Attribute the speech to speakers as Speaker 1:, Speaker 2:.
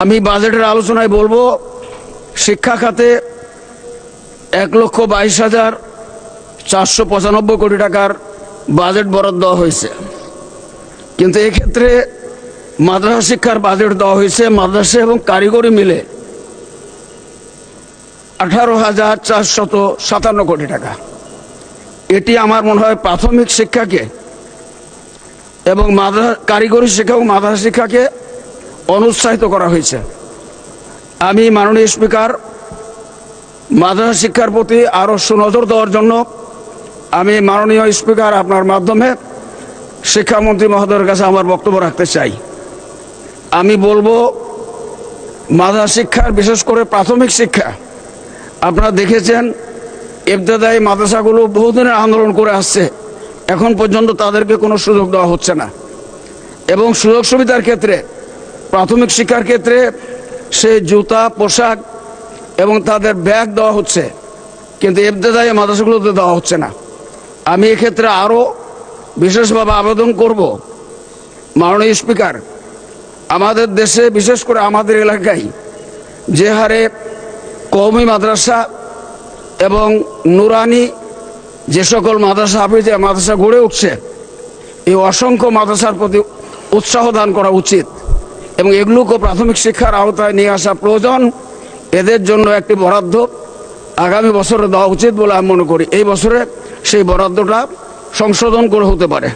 Speaker 1: আমি বাজেটের আলোচনায় বলবো শিক্ষা খাতে 1,22,495 কোটি টাকার বাজেট বরাদ্দ দেওয়া হয়েছে, কিন্তু এক্ষেত্রে মাদ্রাসা শিক্ষার বাজেট দেওয়া হয়েছে মাদ্রাসা এবং কারিগরি মিলে 18,457 কোটি টাকা। এটি আমার মনে হয় প্রাথমিক শিক্ষাকে এবং কারিগরি শিক্ষা এবং মাদ্রাসা শিক্ষাকে অনুৎসাহিত করা হয়েছে। আমি মাননীয় স্পিকার মাদ্রাসা শিক্ষার প্রতি আরও সুনজর দেওয়ার জন্য আমি মাননীয় স্পিকার আপনার মাধ্যমে শিক্ষামন্ত্রী মহোদয়ের কাছে আমার বক্তব্য রাখতে চাই। আমি বলবো মাদ্রাসা শিক্ষার বিশেষ করে প্রাথমিক শিক্ষা, আপনারা দেখেছেন ইবতেদায়ী মাদ্রাসাগুলো বহুদিনের আন্দোলন করে আসছে, এখন পর্যন্ত তাদেরকে কোনো সুযোগ দেওয়া হচ্ছে না। এবং সুযোগ সুবিধার ক্ষেত্রে প্রাথমিক শিক্ষার ক্ষেত্রে সে জুতা পোশাক এবং তাদের ব্যাগ দেওয়া হচ্ছে, কিন্তু ইবতেদায়ী মাদ্রাসাগুলোতে দেওয়া হচ্ছে না। আমি এক্ষেত্রে আরও বিশেষভাবে আবেদন করব মাননীয় স্পিকার, আমাদের দেশে বিশেষ করে আমাদের এলাকায় যে হারে কওমি মাদ্রাসা এবং নুরানি যে সকল মাদ্রাসা হাফিজিয়া মাদ্রাসা গড়ে উঠছে, এই অসংখ্য মাদ্রাসার প্রতি উৎসাহ দান করা উচিত এবং এগুলোকে প্রাথমিক শিক্ষার আওতায় নিয়ে আসা প্রয়োজন। এদের জন্য একটি বরাদ্দ আগামী বছরে দেওয়া উচিত বলে আমি মনে করি। এই বছরে সেই বরাদ্দটা সংশোধন করে হতে পারে।